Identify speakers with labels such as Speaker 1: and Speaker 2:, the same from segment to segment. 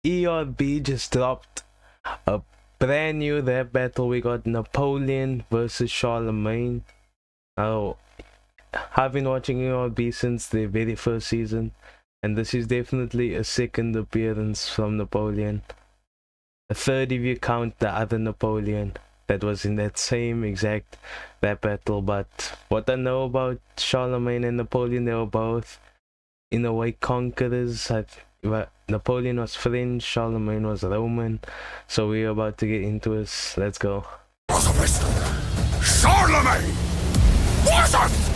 Speaker 1: ERB just dropped a brand new rap battle. We got Napoleon versus Charlemagne. Now, I've been watching ERB since the very first season, and this is definitely a second appearance from Napoleon. A third if you count the other Napoleon that was in that same exact rap battle. But what I know about Charlemagne and Napoleon, they were both in a way conquerors. Napoleon was French, Charlemagne was Roman. So we're about to get into this. Let's go.
Speaker 2: Charlemagne versus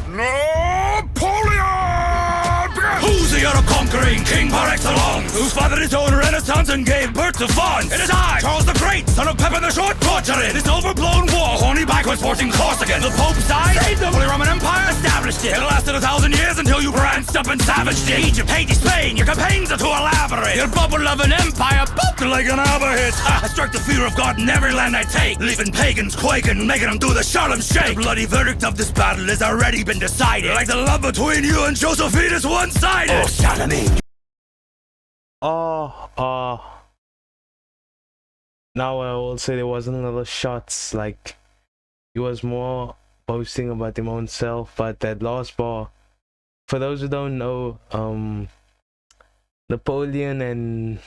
Speaker 2: Napoleon! Who's the other conquering king par excellence? Whose fathered his own renaissance and gave birth to France? It is I, Charles the Great, son of Pepin the Short, torturing this overblown war, horny backwards forcing Corsican. The Pope died, saved the Holy Roman Empire, established it. It lasted 1,000 years until you branched up and savaged it. Egypt, Haiti, Spain, your campaigns are too elaborate. Your bubble of an empire popped like an aberhit. I struck the fear of God in every land I take, leaving pagans quaking, making them do the Charlem shake. The bloody verdict of this battle has already been decided, like the love between you and Josephine is one-sided. Oh, Charlemagne.
Speaker 1: Now I will say there wasn't a lot of shots. Like, he was more boasting about his own self. But that last bar, for those who don't know, Napoleon and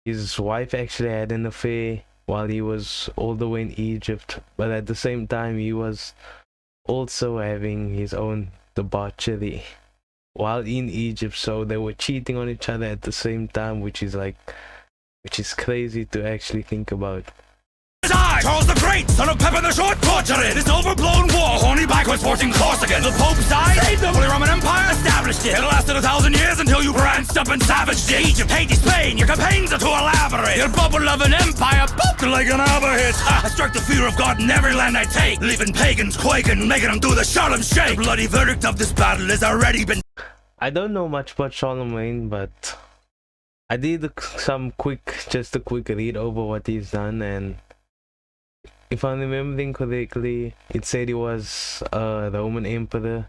Speaker 1: his wife actually had an affair while he was all the way in Egypt. But at the same time, he was also having his own debauchery while in Egypt. So they were cheating on each other at the same time, which is crazy to actually think about.
Speaker 2: I, Charles the Great, son of Pepin the Short, torturing this overblown war, horny backwards forcing Corsican. The Pope died, saved the Holy Roman Empire, established it. It lasted 1,000 years until you branched up and savaged it. Egypt, Haiti, Spain, your campaigns are too elaborate. Your bubble of an empire popped like an aberhit. I struck the fear of God in every land I take, leaving pagans quaking, making them do the Charlem shake. The bloody verdict of this battle has already been...
Speaker 1: I don't know much about Charlemagne, but I did a quick read over what he's done, and if I'm remembering correctly, it said he was a Roman emperor,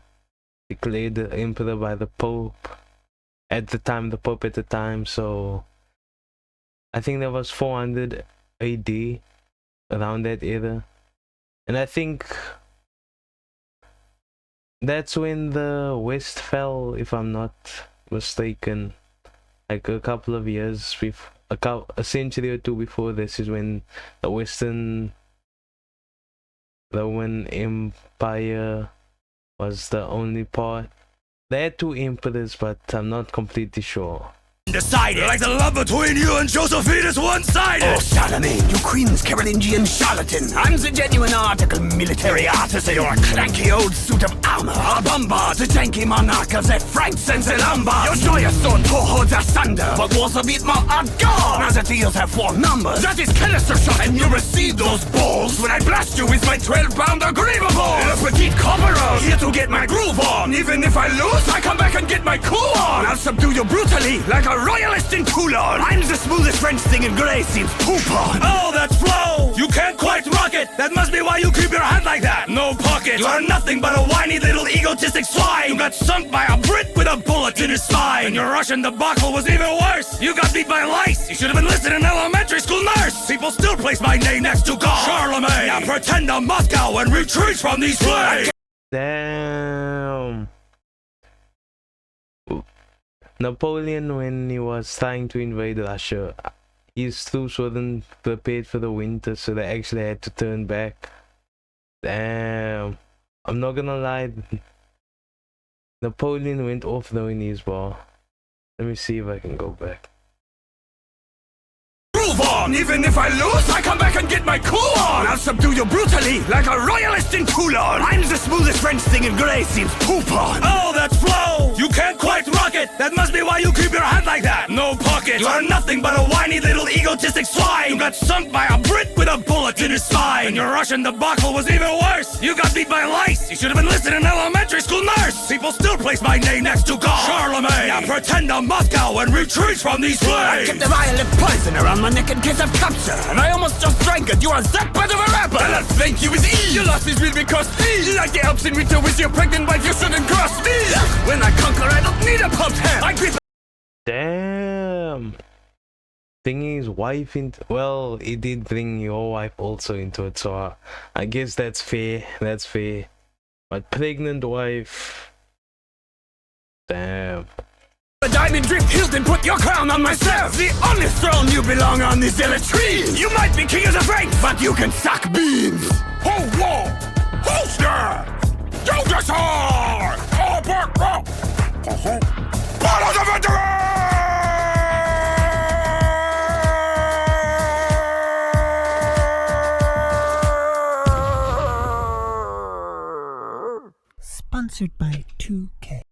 Speaker 1: declared the emperor by the Pope at the time. So I think that was 400 AD, around that era, and I think that's when the West fell, if I'm not mistaken. Like a couple of years before, a century or two before this is when the Western Roman Empire was the only part. They had two emperors, but I'm not completely sure.
Speaker 2: Decided, like the love between you and Josephine is one-sided. Oh, Charlemagne, you Queen's Carolingian charlatan. I'm the genuine article military artisan. You're a clanky old suit of armor, a bomber, the janky monarch of the Franks and the Lombards. Your joyous sword holds asunder, but was a bit more hardcore. Now the deals have 4 numbers. That is canister shot, and you receive those balls when I blast you with my 12-pounder grievable. A petite corporal, here to get my groove on. Even if I lose, I come back and get my cool on. I'll subdue you brutally, like a royalist in Toulon. I'm the smoothest French thing in grey seems poop on. Oh, that's flow! You can't quite rock it. That must be why you keep your hand like that. No pocket. You are nothing but a whiny little egotistic swine. You got sunk by a Brit with a bullet in his spine. And your Russian debacle was even worse. You got beat by lice. You should have been listed in elementary school nurse. People still place my name next to God. Charlemagne. Now pretend to Moscow and retreat from these flags.
Speaker 1: Damn. Napoleon, when he was trying to invade Russia, his troops weren't prepared for the winter, so they actually had to turn back. Damn. I'm not gonna lie, Napoleon went off though in his war. Let me see if I can go back.
Speaker 2: Groove on! Even if I lose, I come back and get my cool on! I'll subdue you brutally, like a royalist in Toulon! I'm the smoothest French thing in grey seems poop on! Oh, that's flow! You can't quite rock it! That must be why you keep your hand like that! No pocket! You are nothing but a whiny little egotistic swine! You got sunk by a Brit with a bullet in his spine! And your Russian debacle was even worse! You got beat by lice! You should have been listed in elementary school nurse! People still place my name next to God! Charlemagne! Now pretend to Moscow and retreat from these flags! I kept a violet poison around my neck in case of capture, and I almost just drank it. You are that bad of a rapper, and I thank you with E. Your loss is real because E. Like the Alps in winter with your pregnant wife, you shouldn't cross me. When I conquer, I don't need a pumped hand. I grip.
Speaker 1: Damn. bringing his wife into, well, he did bring your wife also into it, so I guess that's fair. That's fair. But pregnant wife, damn.
Speaker 2: A diamond drift hilt and put your crown on myself. The only throne you belong on is Elatrees. You might be king of the Franks, but you can suck beans. Hold wall, holster, go to sword. Follow the veteran!
Speaker 3: Sponsored by 2K.